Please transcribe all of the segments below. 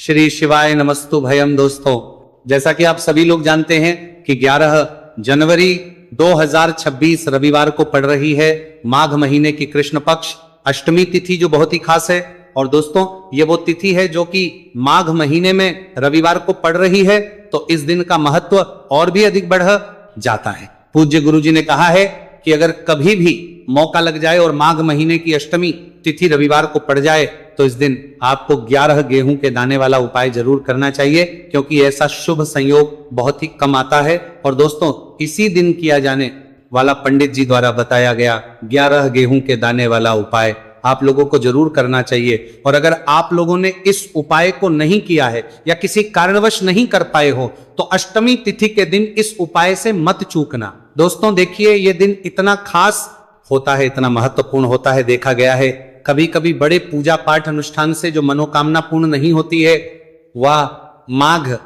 श्री शिवाय नमस्तु भयम। दोस्तों, जैसा कि आप सभी लोग जानते हैं कि 11 जनवरी 2026 रविवार को पड़ रही है माघ महीने की कृष्ण पक्ष अष्टमी तिथि, जो बहुत ही खास है। और दोस्तों, ये वो तिथि है जो कि माघ महीने में रविवार को पड़ रही है, तो इस दिन का महत्व और भी अधिक बढ़ जाता है। पूज्य गुरु जी ने कहा है कि अगर कभी भी मौका लग जाए और माघ महीने की अष्टमी तिथि रविवार को पड़ जाए तो इस दिन आपको 11 गेहूं के दाने वाला उपाय जरूर करना चाहिए, क्योंकि ऐसा शुभ संयोग बहुत ही कम आता है। और दोस्तों, इसी दिन किया जाने वाला पंडित जी द्वारा बताया गया 11 गेहूं के दाने वाला उपाय आप लोगों को जरूर करना चाहिए। और अगर आप लोगों ने इस उपाय को नहीं किया है या किसी कारणवश नहीं कर पाए हो तो अष्टमी तिथि के दिन इस उपाय से मत चूकना। दोस्तों देखिए, ये दिन इतना खास होता है, इतना महत्वपूर्ण होता है। देखा गया है कभी कभी बड़े पूजा पाठ अनुष्ठान से जो मनोकामना पूर्ण नहीं होती है, वह माघ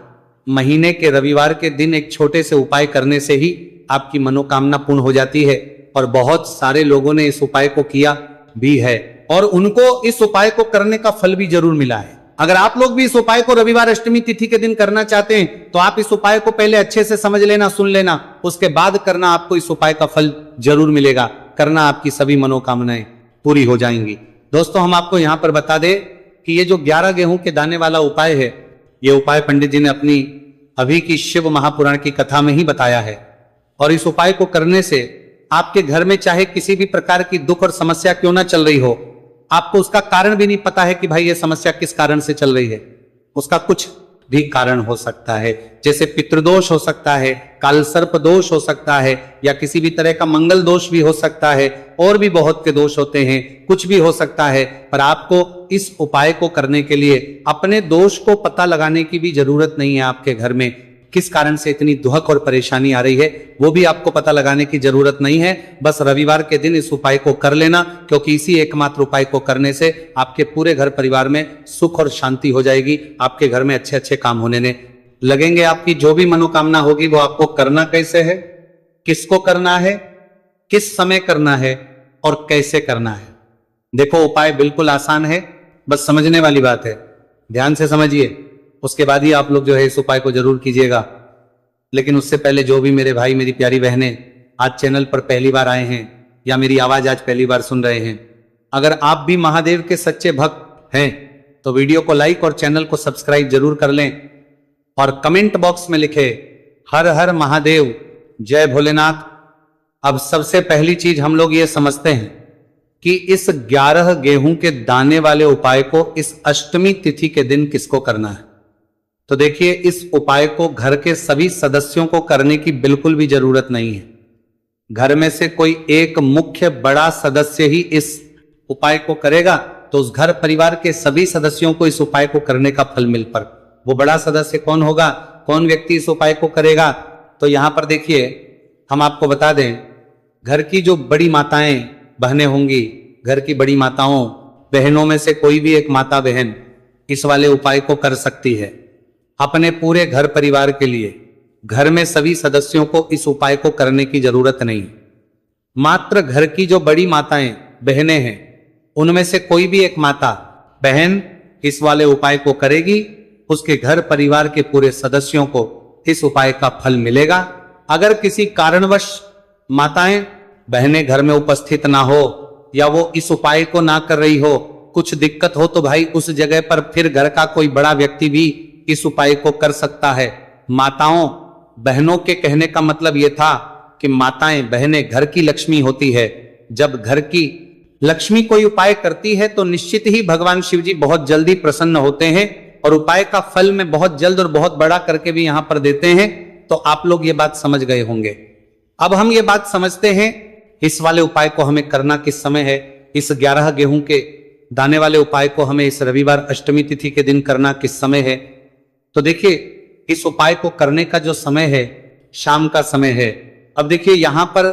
महीने के रविवार के दिन एक छोटे से उपाय करने से ही आपकी मनोकामना पूर्ण हो जाती है। और बहुत सारे लोगों ने इस उपाय को किया भी है और उनको इस उपाय को करने का फल भी जरूर मिला है। अगर आप लोग भी इस उपाय को रविवार अष्टमी तिथि के दिन करना चाहते हैं तो आप इस उपाय को पहले अच्छे से समझ लेना, सुन लेना, उसके बाद करना। आपको इस उपाय का फल जरूर मिलेगा, करना, आपकी सभी मनोकामनाएं पूरी हो जाएंगी। दोस्तों, हम आपको यहां पर बता दें कि ये जो 11 गेहूं के दाने वाला उपाय है, ये उपाय पंडित जी ने अपनी अभी की शिव महापुराण की कथा में ही बताया है। और इस उपाय को करने से आपके घर में चाहे किसी भी प्रकार की दुख और समस्या क्यों ना चल रही हो, आपको उसका कारण भी नहीं पता है कि भाई ये समस्या किस कारण से चल रही है, उसका कुछ भी कारण हो सकता है। जैसे पितृदोष हो सकता है, कालसर्प दोष हो सकता है, या किसी भी तरह का मंगल दोष भी हो सकता है, और भी बहुत के दोष होते हैं, कुछ भी हो सकता है। पर आपको इस उपाय को करने के लिए अपने दोष को पता लगाने की भी जरूरत नहीं है। आपके घर में किस कारण से इतनी दुहक और परेशानी आ रही है, वो भी आपको पता लगाने की जरूरत नहीं है। बस रविवार के दिन इस उपाय को कर लेना, क्योंकि इसी एकमात्र उपाय को करने से आपके पूरे घर परिवार में सुख और शांति हो जाएगी। आपके घर में अच्छे अच्छे काम होने लगेंगे। आपकी जो भी मनोकामना होगी वो आपको करना कैसे है, किसको करना है, किस समय करना है और कैसे करना है। देखो, उपाय बिल्कुल आसान है, बस समझने वाली बात है। ध्यान से समझिए, उसके बाद ही आप लोग जो है इस उपाय को जरूर कीजिएगा। लेकिन उससे पहले जो भी मेरे भाई, मेरी प्यारी बहनें आज चैनल पर पहली बार आए हैं या मेरी आवाज आज पहली बार सुन रहे हैं, अगर आप भी महादेव के सच्चे भक्त हैं तो वीडियो को लाइक और चैनल को सब्सक्राइब जरूर कर लें और कमेंट बॉक्स में लिखे हर हर महादेव, जय भोलेनाथ। अब सबसे पहली चीज हम लोग ये समझते हैं कि इस 11 गेहूं के दाने वाले उपाय को इस अष्टमी तिथि के दिन किसको करना है। तो देखिए, इस उपाय को घर के सभी सदस्यों को करने की बिल्कुल भी जरूरत नहीं है। घर में से कोई एक मुख्य बड़ा सदस्य ही इस उपाय को करेगा तो उस घर परिवार के सभी सदस्यों को इस उपाय को करने का फल मिल पर। वो बड़ा सदस्य कौन होगा, कौन व्यक्ति इस उपाय को करेगा, तो यहां पर देखिए हम आपको बता दें, घर की जो बड़ी माताएं बहनें होंगी, घर की बड़ी माताओं बहनों में से कोई भी एक माता बहन इस वाले उपाय को कर सकती है। अपने पूरे घर परिवार के लिए घर में सभी सदस्यों को इस उपाय को करने की जरूरत नहीं। मात्र घर की जो बड़ी माताएं बहनें हैं उनमें से कोई भी एक माता बहन इस वाले उपाय को करेगी, उसके घर परिवार के पूरे सदस्यों को इस उपाय का फल मिलेगा। अगर किसी कारणवश माताएं बहनें घर में उपस्थित ना हो या वो इस उपाय को ना कर रही हो, कुछ दिक्कत हो, तो भाई उस जगह पर फिर घर का कोई बड़ा व्यक्ति भी इस उपाय को कर सकता है। माताओं बहनों के कहने का मतलब यह था कि माताएं बहनें घर की लक्ष्मी होती है। जब घर की लक्ष्मी कोई उपाय करती है तो निश्चित ही भगवान शिव जी बहुत जल्दी प्रसन्न होते हैं और उपाय का फल में बहुत जल्द और बहुत बड़ा करके भी यहां पर देते हैं। तो आप लोग ये बात समझ गए होंगे। अब हम ये बात समझते हैं इस वाले उपाय को हमें करना किस समय है। इस 11 गेहूं के दाने वाले उपाय को हमें इस रविवार अष्टमी तिथि के दिन करना किस समय है। तो देखिए, इस उपाय को करने का जो समय है शाम का समय है। अब देखिए, यहां पर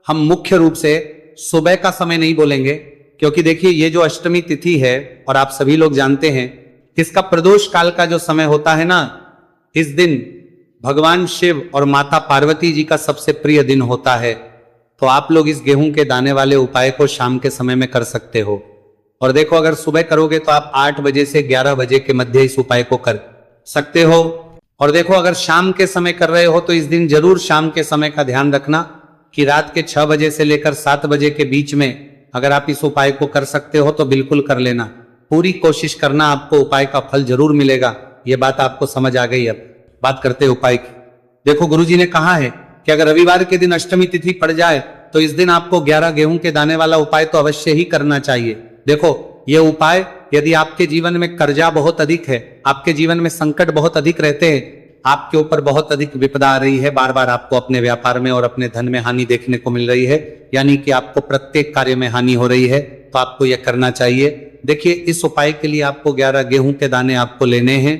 हम मुख्य रूप से सुबह का समय नहीं बोलेंगे, क्योंकि देखिए ये जो अष्टमी तिथि है और आप सभी लोग जानते हैं इसका प्रदोष काल का जो समय होता है ना, इस दिन भगवान शिव और माता पार्वती जी का सबसे प्रिय दिन होता है। तो आप लोग इस गेहूं के दाने वाले उपाय को शाम के समय में कर सकते हो। और देखो अगर सुबह करोगे तो आप 8 बजे से 11 बजे के मध्य इस उपाय को कर सकते हो। और देखो अगर शाम के समय कर रहे हो तो इस दिन जरूर शाम के समय का ध्यान रखना कि रात के 6 बजे से लेकर 7 बजे के बीच में अगर आप इस उपाय को कर सकते हो तो बिल्कुल कर लेना। पूरी कोशिश करना, आपको उपाय का फल जरूर मिलेगा। ये बात आपको समझ आ गई। अब बात करते हैं उपाय की। देखो गुरुजी ने कहा है कि अगर रविवार के दिन अष्टमी तिथि पड़ जाए तो इस दिन आपको 11 गेहूं के दाने वाला उपाय तो अवश्य ही करना चाहिए। देखो ये उपाय, यदि आपके जीवन में कर्जा बहुत अधिक है, आपके जीवन में संकट बहुत अधिक रहते हैं, आपके ऊपर बहुत अधिक विपदा आ रही है, बार बार आपको अपने व्यापार में और अपने धन में हानि देखने को मिल रही है, यानी कि आपको प्रत्येक कार्य में हानि हो रही है, तो आपको यह करना चाहिए। देखिए इस उपाय के लिए आपको 11 गेहूं के दाने आपको लेने हैं।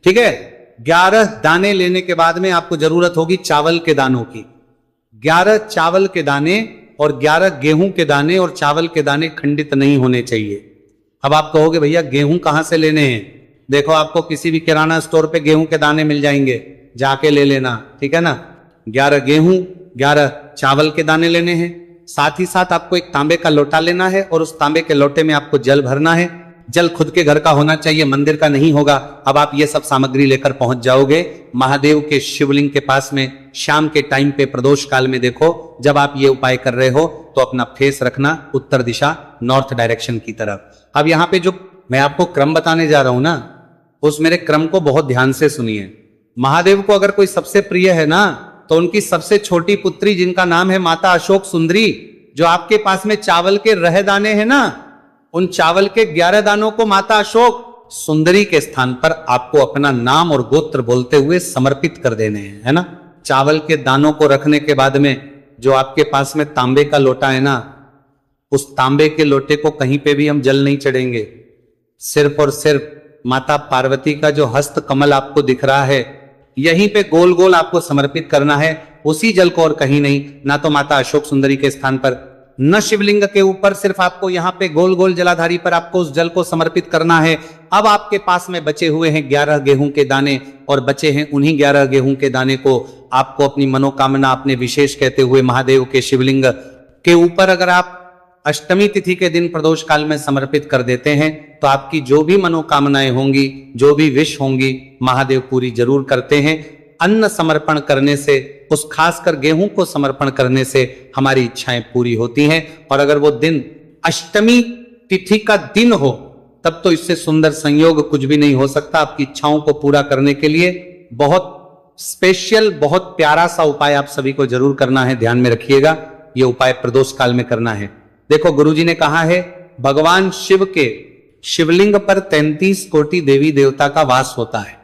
ठीक है, 11 दाने लेने के बाद में आपको जरूरत होगी चावल के दानों की। 11 चावल के दाने और 11 गेहूं के दाने, और चावल के दाने खंडित नहीं होने चाहिए। अब आप कहोगे भैया गेहूं कहां से लेने हैं? देखो आपको किसी भी किराना स्टोर पे गेहूं के दाने मिल जाएंगे, जाके ले लेना। ठीक है ना, 11 गेहूं 11 चावल के दाने लेने हैं। साथ ही साथ आपको एक तांबे का लोटा लेना है और उस तांबे के लोटे में आपको जल भरना है। जल खुद के घर का होना चाहिए, मंदिर का नहीं होगा। अब आप ये सब सामग्री लेकर पहुंच जाओगे महादेव के शिवलिंग के पास में। शाम के टाइम पे प्रदोष काल में देखो, जब आप ये उपाय कर रहे हो तो अपना फेस रखना उत्तर दिशा, नॉर्थ डायरेक्शन की तरफ। अब यहाँ पे जो मैं आपको क्रम बताने जा रहा हूं ना, उस मेरे क्रम को बहुत ध्यान से सुनिए। महादेव को अगर कोई सबसे प्रिय है ना, तो उनकी सबसे छोटी पुत्री जिनका नाम है माता अशोक सुंदरी, जो आपके पास में चावल के रह दाने हैं ना, उन चावल के 11 दानों को माता अशोक सुंदरी के स्थान पर आपको अपना नाम और गोत्र बोलते हुए समर्पित कर देने हैं, है ना। चावल के दानों को रखने के बाद में जो आपके पास में तांबे का लोटा है ना, उस तांबे के लोटे को कहीं पे भी हम जल नहीं चढ़ेंगे। सिर्फ और सिर्फ माता पार्वती का जो हस्त कमल आपको दिख रहा है, यहीं पे गोल गोल आपको समर्पित करना है, उसी जल को, और कहीं नहीं। ना तो माता अशोक सुंदरी के स्थान पर, न शिवलिंग के ऊपर, सिर्फ आपको यहाँ पे गोल गोल जलाधारी पर आपको उस जल को समर्पित करना है। अब आपके पास में बचे हुए हैं 11 गेहूं के दाने, और बचे हैं उन्हीं 11 गेहूं के दाने को आपको अपनी मनोकामना, अपने विशेष कहते हुए महादेव के शिवलिंग के ऊपर अगर आप अष्टमी तिथि के दिन प्रदोष काल में समर्पित कर देते हैं, तो आपकी जो भी मनोकामनाएं होंगी, जो भी विश होंगी, महादेव पूरी जरूर करते हैं। अन्न समर्पण करने से, उस खासकर गेहूं को समर्पण करने से हमारी इच्छाएं पूरी होती हैं। और अगर वो दिन अष्टमी तिथि का दिन हो, तब तो इससे सुंदर संयोग कुछ भी नहीं हो सकता। आपकी इच्छाओं को पूरा करने के लिए बहुत स्पेशल, बहुत प्यारा सा उपाय आप सभी को जरूर करना है। ध्यान में रखिएगा, ये उपाय प्रदोष काल में करना है। देखो गुरुजी ने कहा है, भगवान शिव के शिवलिंग पर 33 कोटि देवी देवता का वास होता है।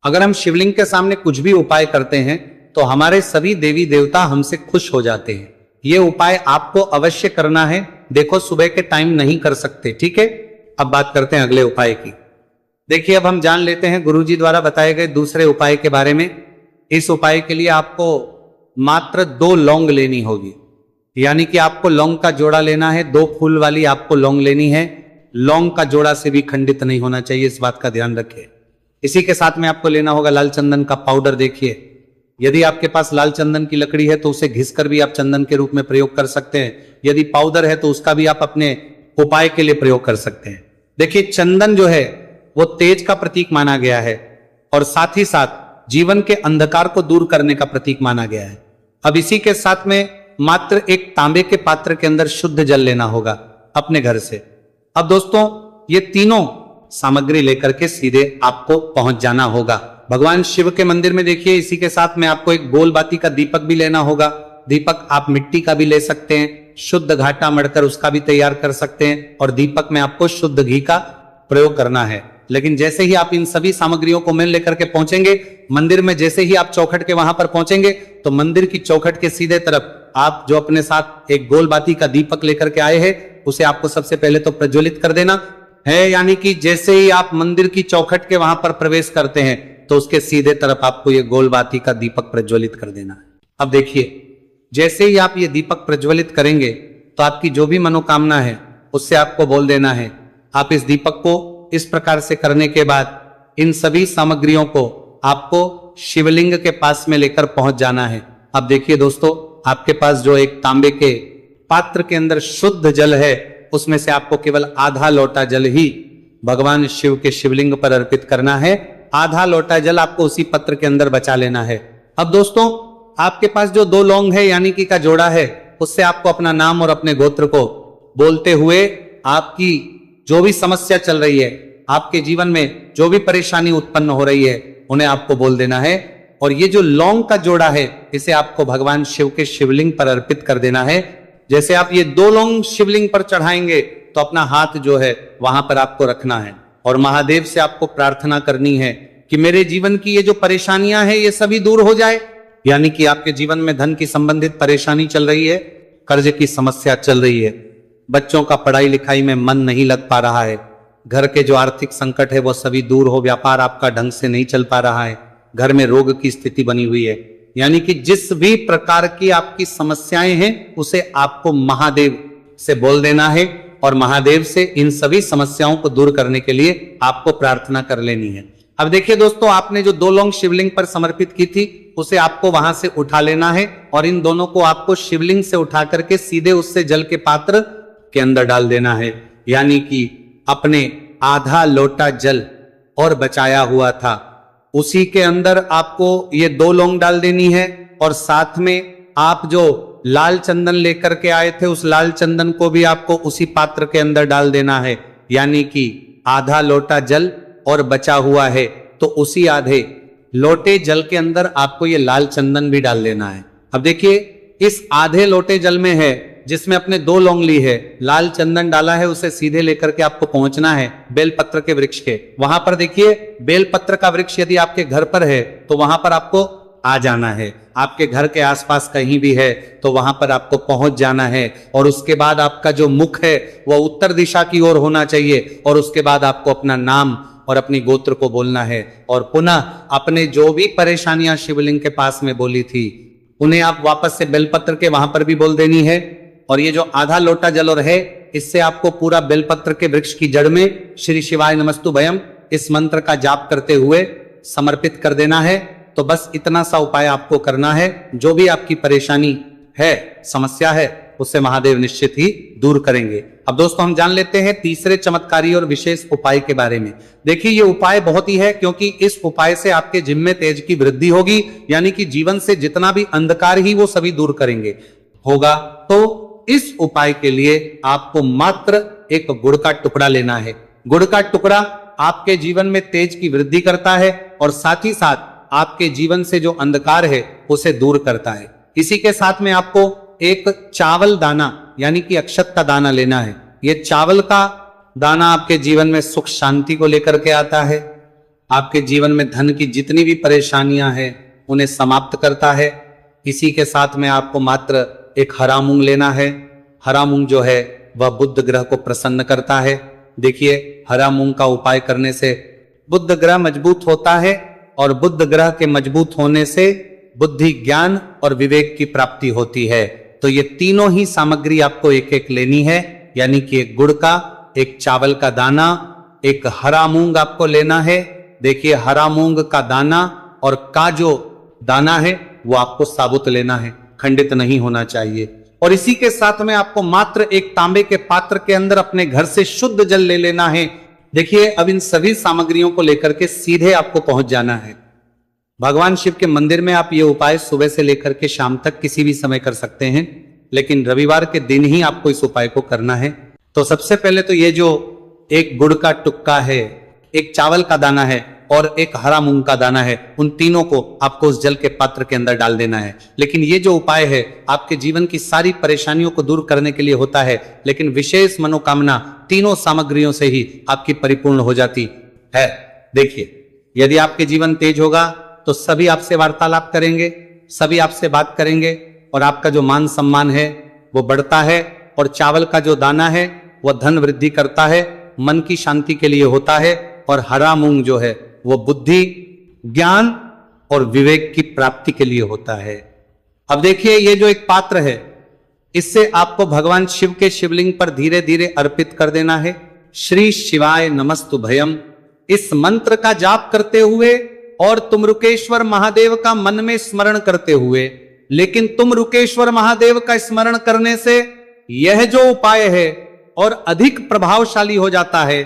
अगर हम शिवलिंग के सामने कुछ भी उपाय करते हैं तो हमारे सभी देवी देवता हमसे खुश हो जाते हैं। ये उपाय आपको अवश्य करना है। देखो सुबह के टाइम नहीं कर सकते, ठीक है। अब बात करते हैं अगले उपाय की। देखिए अब हम जान लेते हैं गुरुजी द्वारा बताए गए दूसरे उपाय के बारे में। इस उपाय के लिए आपको मात्र 2 लौंग लेनी होगी, यानी कि आपको लौंग का जोड़ा लेना है। 2 फूल वाली आपको लौंग लेनी है। लौंग का जोड़ा से भी खंडित नहीं होना चाहिए, इस बात का ध्यान रखिए। इसी के साथ में आपको लेना होगा लाल चंदन का पाउडर। देखिए यदि आपके पास लाल चंदन की लकड़ी है तो उसे घिसकर भी आप चंदन के रूप में प्रयोग कर सकते हैं। यदि पाउडर है तो उसका भी आप अपने उपाय के लिए प्रयोग कर सकते हैं। देखिए चंदन जो है वो तेज का प्रतीक माना गया है, और साथ ही साथ जीवन के अंधकार को दूर करने का प्रतीक माना गया है। अब इसी के साथ में मात्र एक तांबे के पात्र के अंदर शुद्ध जल लेना होगा अपने घर से। अब दोस्तों ये तीनों सामग्री लेकर के सीधे आपको पहुंच जाना होगा भगवान शिव के मंदिर में। देखिए इसी के साथ में आपको एक गोल बाती का दीपक भी लेना होगा। दीपक आप मिट्टी का भी ले सकते हैं, शुद्ध घाटा मढ़कर उसका भी तैयार कर सकते हैं, और दीपक में आपको शुद्ध घी का प्रयोग करना है। लेकिन जैसे ही आप इन सभी सामग्रियों को मिल लेकर के पहुंचेंगे मंदिर में, जैसे ही आप चौखट के वहां पर पहुंचेंगे तो मंदिर की चौखट के सीधे तरफ आप जो अपने साथ एक गोल बाती का दीपक लेकर के आए हैं, उसे आपको सबसे पहले तो प्रज्वलित कर देना है। यानी कि जैसे ही आप मंदिर की चौखट के वहां पर प्रवेश करते हैं तो उसके सीधे तरफ आपको ये गोल बाती का दीपक प्रज्वलित कर देना है। अब देखिए जैसे ही आप ये दीपक प्रज्वलित करेंगे तो आपकी जो भी मनोकामना है उससे आपको बोल देना है। आप इस दीपक को इस प्रकार से करने के बाद इन सभी सामग्रियों को आपको शिवलिंग के पास में लेकर पहुंच जाना है। अब देखिए दोस्तों, आपके पास जो एक तांबे के पात्र के अंदर शुद्ध जल है, उसमें से आपको केवल आधा लोटा जल ही भगवान शिव के शिवलिंग पर अर्पित करना है। आधा लोटा जल आपको उसी पत्र के अंदर बचा लेना है। अब दोस्तों, आपके पास जो 2 लौंग है यानी कि का जोड़ा है, उससे आपको अपना नाम और अपने गोत्र को बोलते हुए आपकी जो भी समस्या चल रही है, आपके जीवन में जो भी परेशानी उत्पन्न हो रही है, उन्हें आपको बोल देना है। और ये जो लौंग का जोड़ा है, इसे आपको भगवान शिव के शिवलिंग पर अर्पित कर देना है। जैसे आप ये 2 लौंग शिवलिंग पर चढ़ाएंगे तो अपना हाथ जो है वहां पर आपको रखना है और महादेव से आपको प्रार्थना करनी है कि मेरे जीवन की ये जो परेशानियां हैं ये सभी दूर हो जाए। यानी कि आपके जीवन में धन की संबंधित परेशानी चल रही है, कर्ज की समस्या चल रही है, बच्चों का पढ़ाई लिखाई में मन नहीं लग पा रहा है, घर के जो आर्थिक संकट है वो सभी दूर हो, व्यापार आपका ढंग से नहीं चल पा रहा है, घर में रोग की स्थिति बनी हुई है। यानी कि जिस भी प्रकार की आपकी समस्याएं हैं उसे आपको महादेव से बोल देना है और महादेव से इन सभी समस्याओं को दूर करने के लिए आपको प्रार्थना कर लेनी है। अब देखिए दोस्तों, आपने जो 2 लौंग शिवलिंग पर समर्पित की थी उसे आपको वहां से उठा लेना है और इन दोनों को आपको शिवलिंग से उठा करके सीधे उससे जल के पात्र के अंदर डाल देना है। यानी कि अपने आधा लोटा जल और बचाया हुआ था उसी के अंदर आपको ये 2 लौंग डाल देनी है और साथ में आप जो लाल चंदन लेकर के आए थे उस लाल चंदन को भी आपको उसी पात्र के अंदर डाल देना है। यानी कि आधा लोटा जल और बचा हुआ है तो उसी आधे लोटे जल के अंदर आपको ये लाल चंदन भी डाल देना है। अब देखिए, इस आधे लोटे जल में है जिसमें अपने 2 लौंग ली है, लाल चंदन डाला है, उसे सीधे लेकर के आपको पहुंचना है बेलपत्र के वृक्ष के। वहां पर देखिए, बेलपत्र का वृक्ष यदि आपके घर पर है तो वहां पर आपको आ जाना है। आपके घर के आसपास कहीं भी है तो वहां पर आपको पहुंच जाना है और उसके बाद आपका जो मुख है वह उत्तर दिशा की ओर होना चाहिए और उसके बाद आपको अपना नाम और अपनी गोत्र को बोलना है और पुनः अपने जो भी परेशानियां शिवलिंग के पास में बोली थी उन्हें आप वापस से बेलपत्र के वहां पर भी बोल देनी है। और ये जो आधा लोटा जल और है, इससे आपको पूरा बेलपत्र के वृक्ष की जड़ में श्री शिवाय नमस्तुभयम इस मंत्र का जाप करते हुए समर्पित कर देना है। तो बस इतना सा उपाय आपको करना है। जो भी आपकी परेशानी है, समस्या है, उससे महादेव निश्चित ही दूर करेंगे। अब दोस्तों, हम जान लेते हैं तीसरे चमत्कारी और विशेष उपाय के बारे में। देखिए, ये उपाय बहुत ही है क्योंकि इस उपाय से आपके जिम में तेज की वृद्धि होगी। यानी कि जीवन से जितना भी अंधकार ही वो सभी दूर करेंगे होगा। तो इस उपाय के लिए आपको मात्र एक गुड़ का टुकड़ा लेना है। गुड़ का टुकड़ा आपके जीवन में तेज की वृद्धि करता है और साथ ही साथ आपके जीवन से जो अंधकार है उसे दूर करता है। इसी के साथ में आपको एक चावल दाना यानी कि अक्षत का दाना लेना है। यह चावल का दाना आपके जीवन में सुख शांति को लेकर के आता है, आपके जीवन में धन की जितनी भी परेशानियां हैं उन्हें समाप्त करता है। इसी के साथ में आपको मात्र एक हरा मूंग लेना है। हरा मूंग जो है वह बुध ग्रह को प्रसन्न करता है। देखिए, हरा मूंग का उपाय करने से बुध ग्रह मजबूत होता है और बुध ग्रह के मजबूत होने से बुद्धि, ज्ञान और विवेक की प्राप्ति होती है। तो ये तीनों ही सामग्री आपको एक एक लेनी है। यानी कि एक गुड़ का, एक चावल का दाना, एक हरा मूंग आपको लेना है। देखिए, हरा मूंग का दाना और का जो दाना है वो आपको साबुत लेना है, खंडित नहीं होना चाहिए। और इसी के साथ में आपको मात्र एक तांबे के पात्र के अंदर अपने घर से शुद्ध जल ले लेना है। देखिए, अब इन सभी सामग्रियों को लेकर के सीधे आपको पहुंच जाना है भगवान शिव के मंदिर में। आप ये उपाय सुबह से लेकर के शाम तक किसी भी समय कर सकते हैं, लेकिन रविवार के दिन ही आपको इस उपाय को करना है। तो सबसे पहले तो ये जो एक गुड़ का टुक्का है, एक चावल का दाना है और एक हरा मूंग का दाना है, उन तीनों को आपको उस जल के पात्र के अंदर डाल देना है। लेकिन ये जो उपाय है आपके जीवन की सारी परेशानियों को दूर करने के लिए होता है, लेकिन विशेष मनोकामना तीनों सामग्रियों से ही आपकी परिपूर्ण हो जाती है। देखिए, यदि आपके जीवन तेज होगा तो सभी आपसे वार्तालाप करेंगे, सभी आपसे बात करेंगे और आपका जो मान सम्मान है वो बढ़ता है। और चावल का जो दाना है वह धन वृद्धि करता है, मन की शांति के लिए होता है। और हरा मूंग जो है वो बुद्धि, ज्ञान और विवेक की प्राप्ति के लिए होता है। अब देखिए, ये जो एक पात्र है इससे आपको भगवान शिव के शिवलिंग पर धीरे धीरे अर्पित कर देना है। श्री शिवाय नमस्तुभयम इस मंत्र का जाप करते हुए और तुमरुकेश्वर महादेव का मन में स्मरण करते हुए। लेकिन तुमरुकेश्वर महादेव का स्मरण करने से यह जो उपाय है और अधिक प्रभावशाली हो जाता है,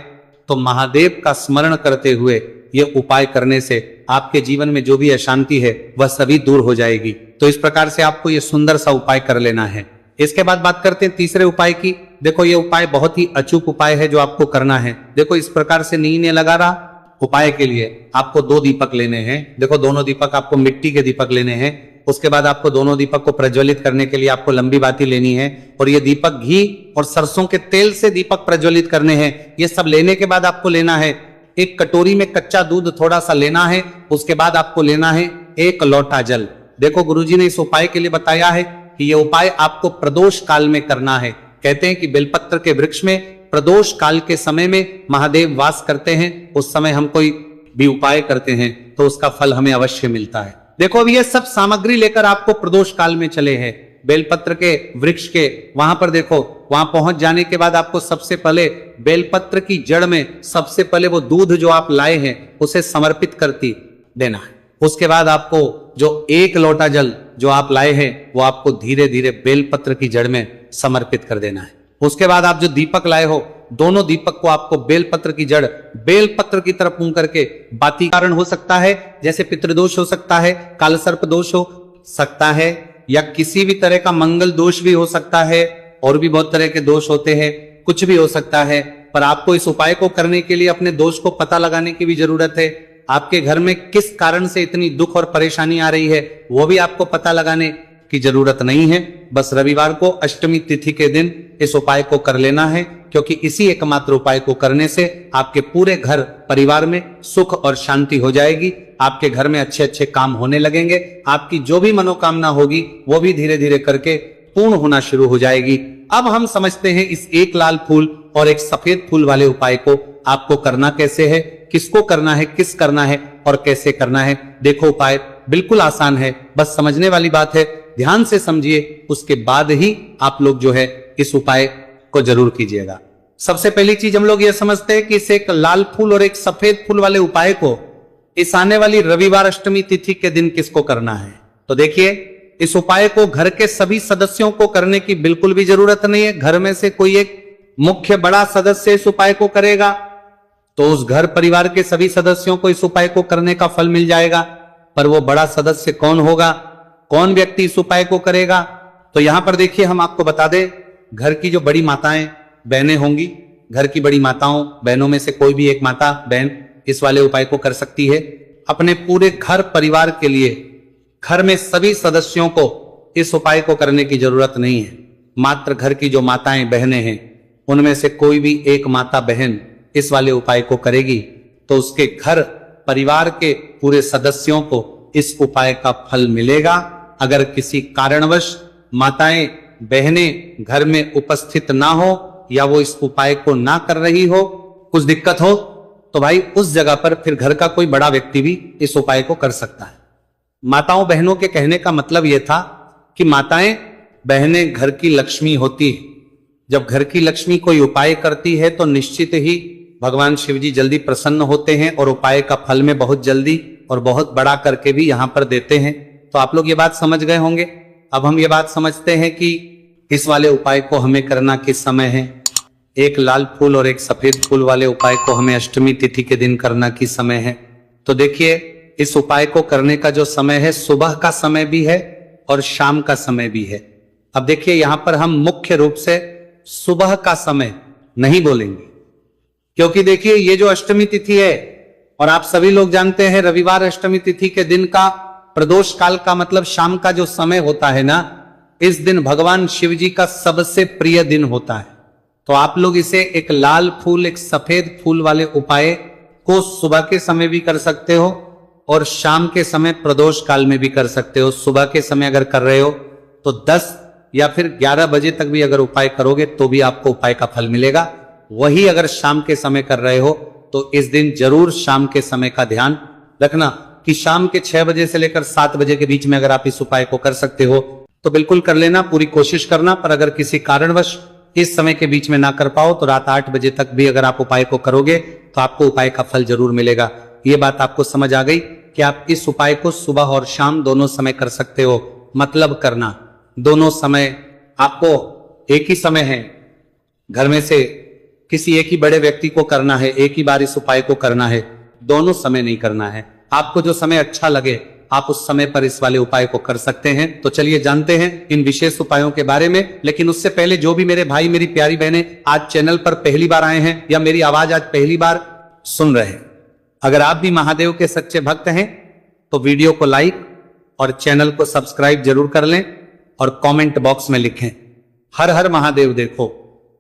तो महादेव का स्मरण करते हुए ये उपाय करने से आपके जीवन में जो भी अशांति है वह सभी दूर हो जाएगी। तो इस प्रकार से आपको ये सुंदर सा उपाय कर लेना है। इसके बाद बात करते हैं तीसरे उपाय की। देखो ये उपाय बहुत ही अचूक उपाय है जो आपको करना है। देखो इस प्रकार से नींद लगा रहा। उपाय के लिए आपको 2 दीपक लेने हैं। देखो दोनों दीपक आपको मिट्टी के दीपक लेने हैं। उसके बाद आपको दोनों दीपक को प्रज्वलित करने के लिए आपको लंबी बाती लेनी है, और ये दीपक घी और सरसों के तेल से दीपक प्रज्वलित करने हैं। ये सब लेने के बाद आपको लेना है एक कटोरी में कच्चा दूध थोड़ा सा लेना है। उसके बाद आपको लेना है 1 लोटा जल। देखो गुरुजी ने इस उपाय के लिए बताया है कि ये उपाय आपको प्रदोष काल में करना है। कहते हैं कि बेलपत्र के वृक्ष में प्रदोष काल के समय में महादेव वास करते हैं। उस समय हम कोई भी उपाय करते हैं तो उसका फल हमें अवश्य मिलता है। देखो अब ये सब सामग्री लेकर आपको प्रदोष काल में चले हैं बेलपत्र के वृक्ष के वहां पर। देखो वहां पहुंच जाने के बाद आपको सबसे पहले बेलपत्र की जड़ में सबसे पहले वो दूध जो आप लाए हैं उसे समर्पित करती देना है। उसके बाद आपको जो 1 लोटा जल जो आप लाए हैं वो आपको धीरे धीरे बेलपत्र की जड़ में समर्पित कर देना है। उसके बाद आप जो दीपक लाए हो दोनों दीपक को आपको बेलपत्र की जड़ बेलपत्र की तरफ मुंह करके बाती कारण हो सकता है, जैसे पितृदोष हो सकता है, कालसर्प दोष हो सकता है, या किसी भी तरह का मंगल दोष भी हो सकता है, और भी बहुत तरह के दोष होते हैं, कुछ भी हो सकता है। पर आपको इस उपाय को करने के लिए अपने दोष को पता लगाने की भी जरूरत है। आपके घर में किस कारण से इतनी दुख और परेशानी आ रही है वो भी आपको पता लगाने की जरूरत नहीं है। बस रविवार को अष्टमी तिथि के दिन इस उपाय को कर लेना है, क्योंकि इसी एकमात्र उपाय को करने से आपके पूरे घर परिवार में सुख और शांति हो जाएगी। आपके घर में अच्छे अच्छे काम होने लगेंगे। आपकी जो भी मनोकामना होगी वो भी धीरे धीरे करके पूर्ण होना शुरू हो जाएगी। अब हम समझते हैं इस 1 लाल फूल और 1 सफेद फूल वाले उपाय को आपको करना कैसे है, किसको करना है, किस करना है और कैसे करना है। देखो उपाय बिल्कुल आसान है, बस समझने वाली बात है। ध्यान से समझिए, उसके बाद ही आप लोग जो है इस उपाय को जरूर कीजिएगा। सबसे पहली चीज हम लोग यह समझते हैं कि इस 1 लाल फूल और 1 सफेद फूल वाले उपाय को इस आने वाली रविवार अष्टमी तिथि के दिन किसको करना है। तो देखिए इस उपाय को घर के सभी सदस्यों को करने की बिल्कुल भी जरूरत नहीं है। घर में से कोई एक मुख्य बड़ा सदस्य इस उपाय को करेगा तो उस घर परिवार के सभी सदस्यों को इस उपाय को करने का फल मिल जाएगा। पर वो बड़ा सदस्य कौन होगा, कौन व्यक्ति इस उपाय को करेगा, तो यहां पर देखिए हम आपको बता दें, घर की जो बड़ी माताएं बहनें होंगी, घर की बड़ी माताओं बहनों में से कोई भी एक माता बहन इस वाले उपाय को कर सकती है। अपने पूरे घर परिवार के लिए घर में सभी सदस्यों को इस उपाय को करने की जरूरत नहीं है। मात्र घर की जो माताएं बहनें हैं उनमें से कोई भी एक माता बहन इस वाले उपाय को करेगी तो उसके घर परिवार के पूरे सदस्यों को इस उपाय का फल मिलेगा। अगर किसी कारणवश माताएं बहनें घर में उपस्थित ना हो या वो इस उपाय को ना कर रही हो, कुछ दिक्कत हो, तो भाई उस जगह पर फिर घर का कोई बड़ा व्यक्ति भी इस उपाय को कर सकता है। माताओं बहनों के कहने का मतलब यह था कि माताएं बहनें घर की लक्ष्मी होती है। जब घर की लक्ष्मी कोई उपाय करती है तो निश्चित ही भगवान शिव जी जल्दी प्रसन्न होते हैं और उपाय का फल में बहुत जल्दी और बहुत बड़ा करके भी यहां पर देते हैं। तो आप लोग ये बात समझ गए होंगे। अब हम ये बात समझते हैं कि इस वाले उपाय को हमें करना किस समय है। 1 लाल फूल और 1 सफेद फूल वाले उपाय को हमें अष्टमी तिथि के दिन करना किस समय है। तो देखिए इस उपाय को करने का जो समय है सुबह का समय भी है और शाम का समय भी है। अब देखिए यहां पर हम मुख्य रूप से सुबह का समय नहीं बोलेंगे, क्योंकि देखिए ये जो अष्टमी तिथि है और आप सभी लोग जानते हैं रविवार अष्टमी तिथि के दिन का प्रदोष काल का मतलब शाम का जो समय होता है ना, इस दिन भगवान शिव जी का सबसे प्रिय दिन होता है। तो आप लोग इसे 1 लाल फूल 1 सफेद फूल वाले उपाय को सुबह के समय भी कर सकते हो और शाम के समय प्रदोष काल में भी कर सकते हो। सुबह के समय अगर कर रहे हो तो 10 या फिर 11 बजे तक भी अगर उपाय करोगे तो भी आपको उपाय का फल मिलेगा। वही अगर शाम के समय कर रहे हो तो इस दिन जरूर शाम के समय का ध्यान रखना कि शाम के 6 बजे से लेकर 7 बजे के बीच में अगर आप इस उपाय को कर सकते हो तो बिल्कुल कर लेना, पूरी कोशिश करना। पर अगर किसी कारणवश इस समय के बीच में ना कर पाओ तो रात 8 बजे तक भी अगर आप उपाय को करोगे तो आपको उपाय का फल जरूर मिलेगा। ये बात आपको समझ आ गई कि आप इस उपाय को सुबह और शाम दोनों समय कर सकते हो। मतलब करना दोनों समय आपको एक ही समय है, घर में से किसी एक ही बड़े व्यक्ति को करना है, एक ही बार इस उपाय को करना है, दोनों समय नहीं करना है। आपको जो समय अच्छा लगे आप उस समय पर इस वाले उपाय को कर सकते हैं। तो चलिए जानते हैं इन विशेष उपायों के बारे में। लेकिन उससे पहले जो भी मेरे भाई मेरी प्यारी बहनें आज चैनल पर पहली बार आए हैं या मेरी आवाज आज पहली बार सुन रहे हैं, अगर आप भी महादेव के सच्चे भक्त हैं तो वीडियो को लाइक और चैनल को सब्सक्राइब जरूर कर लें और कमेंट बॉक्स में लिखें हर हर महादेव। देखो,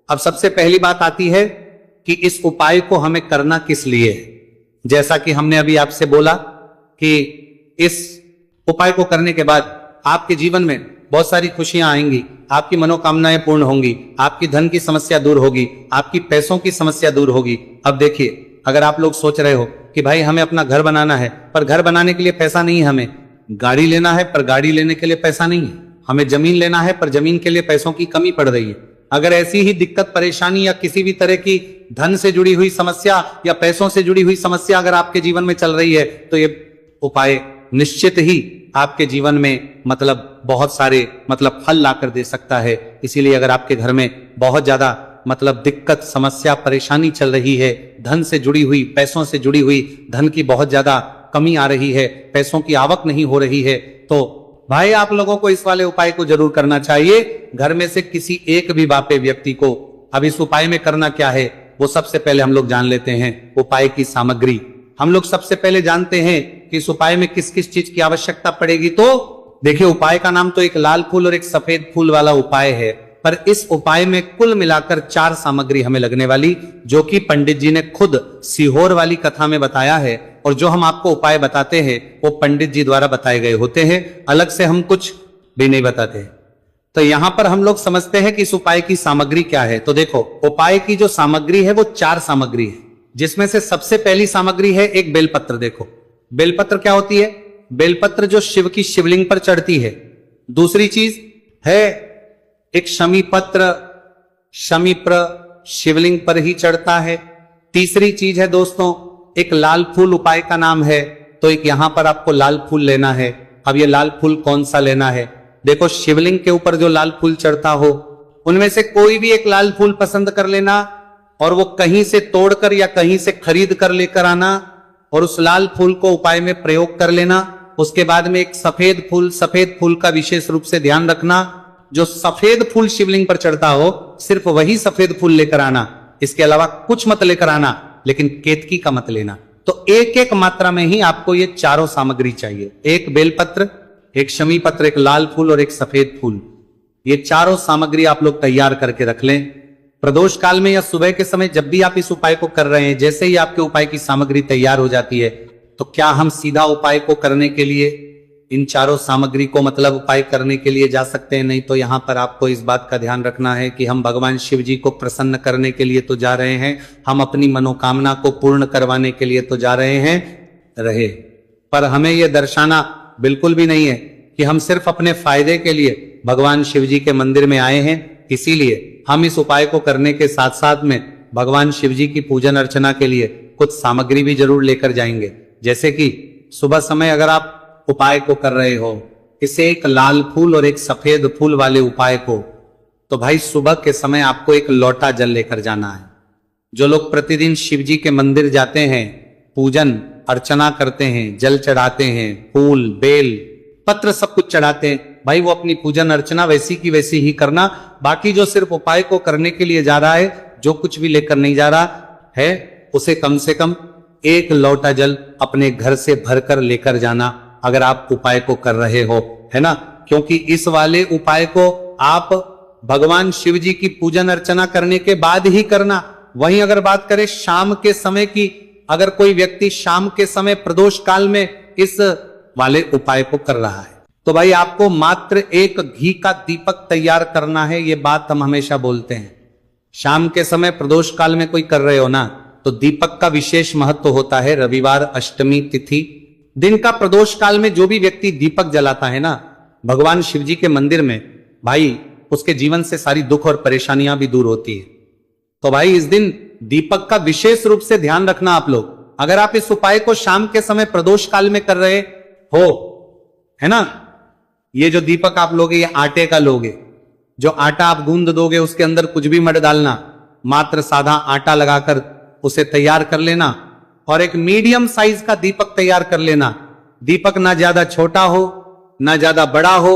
अब सबसे पहली बात आती है कि इस उपाय को हमें करना किस लिए है। जैसा कि हमने अभी आपसे बोला कि इस उपाय को करने के बाद आपके जीवन में बहुत सारी खुशियां आएंगी, आपकी मनोकामनाएं पूर्ण होंगी, आपकी धन की समस्या दूर होगी, आपकी पैसों की समस्या दूर होगी। अब देखिए, अगर आप लोग सोच रहे हो कि भाई हमें अपना घर बनाना है पर घर बनाने के लिए पैसा नहीं है, हमें गाड़ी लेना है पर गाड़ी लेने के लिए पैसा नहीं है, हमें जमीन लेना है पर जमीन के लिए पैसों की कमी पड़ रही है, अगर ऐसी ही दिक्कत परेशानी या किसी भी तरह की धन से जुड़ी हुई समस्या या पैसों से जुड़ी हुई समस्या अगर आपके जीवन में चल रही है तो ये उपाय निश्चित ही आपके जीवन में बहुत सारे फल लाकर दे सकता है। इसीलिए अगर आपके घर में बहुत ज्यादा दिक्कत समस्या परेशानी चल रही है, धन से जुड़ी हुई पैसों से जुड़ी हुई धन की बहुत ज्यादा कमी आ रही है, पैसों की आवक नहीं हो रही है, तो भाई आप लोगों को इस वाले उपाय को जरूर करना चाहिए। घर में से किसी एक भी बापे व्यक्ति को अब इस उपाय में करना क्या है वो सबसे पहले हम लोग जान लेते हैं। उपाय की सामग्री हम लोग सबसे पहले जानते हैं कि इस उपाय में किस किस चीज की आवश्यकता पड़ेगी। तो देखिए, उपाय का नाम तो एक लाल फूल और एक सफेद फूल वाला उपाय है, पर इस उपाय में कुल मिलाकर 4 सामग्री हमें लगने वाली, जो कि पंडित जी ने खुद सीहोर वाली कथा में बताया है। और जो हम आपको उपाय बताते हैं वो पंडित जी द्वारा बताए गए होते हैं, अलग से हम कुछ भी नहीं बताते। तो यहां पर हम लोग समझते हैं कि इस उपाय की सामग्री क्या है। तो देखो, उपाय की जो सामग्री है वो 4 सामग्री है, जिसमें से सबसे पहली सामग्री है एक बेलपत्र। देखो, बेलपत्र क्या होती है? बेलपत्र जो शिव की शिवलिंग पर चढ़ती है। दूसरी चीज है एक शमी पत्र, शमीप्र शिवलिंग पर ही चढ़ता है। तीसरी चीज है दोस्तों एक लाल फूल, उपाय का नाम है, तो एक यहां पर आपको लाल फूल लेना है। अब ये लाल फूल कौन सा लेना है? देखो, शिवलिंग के ऊपर जो लाल फूल चढ़ता हो उनमें से कोई भी एक लाल फूल पसंद कर लेना और वो कहीं से तोड़कर या कहीं से खरीद कर लेकर आना और उस लाल फूल को उपाय में प्रयोग कर लेना। उसके बाद में एक सफेद फूल का विशेष रूप से ध्यान रखना, जो सफेद फूल शिवलिंग पर चढ़ता हो सिर्फ वही सफेद फूल लेकर आना, इसके अलावा कुछ मत लेकर आना, लेकिन केतकी का मत लेना। तो एक एक मात्रा में ही आपको ये चारों सामग्री चाहिए, एक बेलपत्र, एक शमी पत्र, एक लाल फूल और एक सफेद फूल। ये चारों सामग्री आप लोग तैयार करके रख लें। प्रदोष काल में या सुबह के समय जब भी आप इस उपाय को कर रहे हैं, जैसे ही आपके उपाय की सामग्री तैयार हो जाती है तो क्या हम सीधा उपाय को करने के लिए इन चारों सामग्री को उपाय करने के लिए जा सकते हैं? नहीं। तो यहां पर आपको इस बात का ध्यान रखना है कि हम भगवान शिव जी को प्रसन्न करने के लिए तो जा रहे हैं, हम अपनी मनोकामना को पूर्ण करवाने के लिए तो जा रहे हैं पर हमें यह दर्शाना बिल्कुल भी नहीं है कि हम सिर्फ अपने फायदे के लिए भगवान शिव जी के मंदिर में आए हैं। इसीलिए हम इस उपाय को करने के साथ साथ में भगवान शिव जी की पूजन अर्चना के लिए कुछ सामग्री भी जरूर लेकर जाएंगे। जैसे कि सुबह समय अगर आप उपाय को कर रहे हो, इसे एक लाल फूल और एक सफेद फूल वाले उपाय को, तो भाई सुबह के समय आपको एक लोटा जल लेकर जाना है। जो लोग प्रतिदिन शिव जी के मंदिर जाते हैं, पूजन अर्चना करते हैं, जल चढ़ाते हैं, फूल बेल पत्र सब कुछ चढ़ाते हैं, भाई वो अपनी पूजन अर्चना वैसी की वैसी ही करना। बाकी जो सिर्फ उपाय को करने के लिए जा रहा है, जो कुछ भी लेकर नहीं जा रहा है, उसे कम से कम एक लोटा जल अपने घर से भरकर लेकर जाना, अगर आप उपाय को कर रहे हो, है ना। क्योंकि इस वाले उपाय को आप भगवान शिव जी की पूजन अर्चना करने के बाद ही करना। वहीं अगर बात करें शाम के समय की, अगर कोई व्यक्ति शाम के समय प्रदोष काल में इस वाले उपाय को कर रहा है तो भाई आपको मात्र एक घी का दीपक तैयार करना है। ये बात हम हमेशा बोलते हैं, शाम के समय प्रदोष काल में कोई कर रहे हो ना, तो दीपक का विशेष महत्व होता है। रविवार, अष्टमी तिथि, दिन का प्रदोष काल में जो भी व्यक्ति दीपक जलाता है ना भगवान शिव जी के मंदिर में, भाई उसके जीवन से सारी दुख और परेशानियां भी दूर होती है। तो भाई इस दिन दीपक का विशेष रूप से ध्यान रखना आप लोग। अगर आप इस उपाय को शाम के समय प्रदोष काल में कर रहे हो, है ना, ये जो दीपक आप लोगे ये आटे का लोगे। जो आटा आप गूंद दोगे उसके अंदर कुछ भी मत डालना, मात्र सादा आटा लगाकर उसे तैयार कर लेना और एक मीडियम साइज का दीपक तैयार कर लेना। दीपक ना ज्यादा छोटा हो ना ज्यादा बड़ा हो,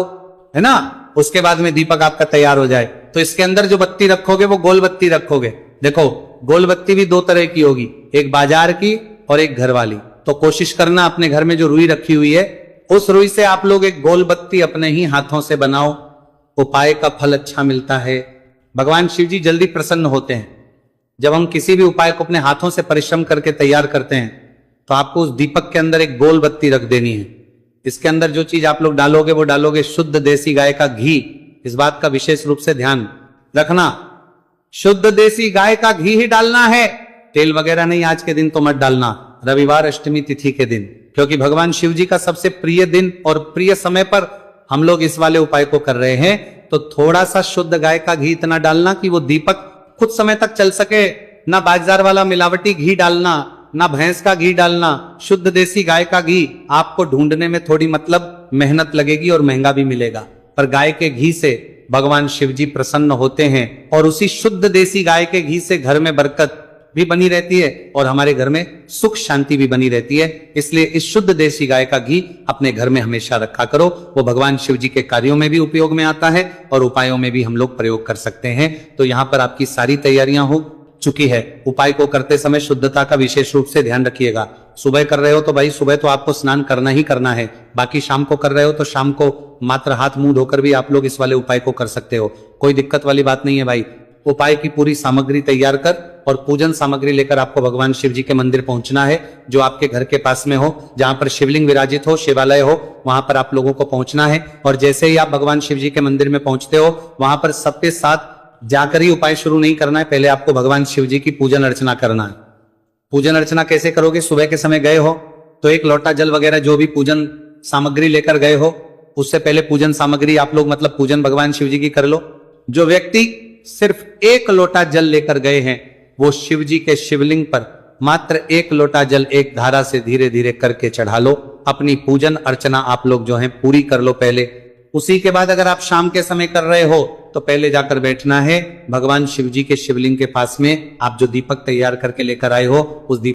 है ना। उसके बाद में दीपक आपका तैयार हो जाए तो इसके अंदर जो बत्ती रखोगे वो गोल बत्ती रखोगे। देखो गोल बत्ती भी दो तरह की होगी, एक बाजार की और एक घर वाली। तो कोशिश करना अपने घर में जो रुई रखी हुई है उस रुई से आप लोग एक गोल बत्ती अपने ही हाथों से बनाओ। उपाय का फल अच्छा मिलता है। भगवान शिव जी जल्दी प्रसन्न होते हैं। जब हम किसी भी उपाय को अपने हाथों से परिश्रम करके तैयार करते हैं तो आपको उस दीपक के अंदर एक गोल बत्ती रख देनी है। इसके अंदर जो चीज आप लोग डालोगे वो डालोगे शुद्ध देसी गाय का घी। इस बात का विशेष रूप से ध्यान रखना, शुद्ध देसी गाय का घी ही डालना है, तेल वगैरह नहीं। आज के दिन तो मत डालना, रविवार अष्टमी तिथि के दिन, क्योंकि भगवान शिव जी का सबसे प्रिय दिन और प्रिय समय पर हम लोग इस वाले उपाय को कर रहे हैं। तो थोड़ा सा शुद्ध गाय का घी इतना डालना कि वो दीपक कुछ समय तक चल सके। ना बाजार वाला मिलावटी घी डालना, ना भैंस का घी डालना, शुद्ध देसी गाय का घी। आपको ढूंढने में थोड़ी मतलब मेहनत लगेगी और महंगा भी मिलेगा, पर गाय के घी से भगवान शिव जी प्रसन्न होते हैं और उसी शुद्ध देसी गाय के घी से घर में बरकत भी बनी रहती है और हमारे घर में सुख शांति भी बनी रहती है। इसलिए इस शुद्ध देसी गाय का घी अपने घर में हमेशा रखा करो। वो भगवान शिव जी के कार्यों में भी उपयोग में आता है और उपायों में भी हम लोग प्रयोग कर सकते हैं। तो यहाँ पर आपकी सारी तैयारियां हो चुकी है। उपाय को करते समय शुद्धता का विशेष रूप से ध्यान रखिएगा। सुबह कर रहे हो तो भाई सुबह तो आपको स्नान करना ही करना है, बाकी शाम को कर रहे हो तो शाम को मात्र हाथ मुंह धोकर भी आप लोग इस वाले उपाय को कर सकते हो। कोई दिक्कत वाली बात नहीं है भाई। उपाय की पूरी सामग्री तैयार कर और पूजन सामग्री लेकर आपको भगवान शिव जी के मंदिर पहुंचना है, जो आपके घर के पास में हो, जहां पर शिवलिंग विराजित हो, शिवालय हो, वहां पर आप लोगों को पहुंचना है। और जैसे ही आप भगवान शिव जी के मंदिर में पहुंचते हो वहां पर सबके साथ जाकर ही उपाय शुरू नहीं करना है। पहले आपको भगवान शिव जी की पूजन अर्चना करना है। पूजन अर्चना कैसे करोगे? सुबह के समय गए हो तो एक लोटा जल वगैरह जो भी पूजन सामग्री लेकर गए हो उससे पहले पूजन सामग्री आप लोग मतलब पूजन भगवान शिव जी की कर लो। जो व्यक्ति सिर्फ एक लोटा जल लेकर गए हैं वो शिव जी के शिवलिंग पर मात्र एक लोटा जल एक धारा से धीरे धीरे करके चढ़ा लो। अपनी पूजन अर्चना आप लोग जो है पूरी कर लो पहले। उसी के बाद अगर आप शाम के समय कर रहे हो तो पहले जाकर बैठना है भगवान शिव जी के शिवलिंग के पास में। आप जो दीपक तैयार करके लेकर आए हो उस दीपक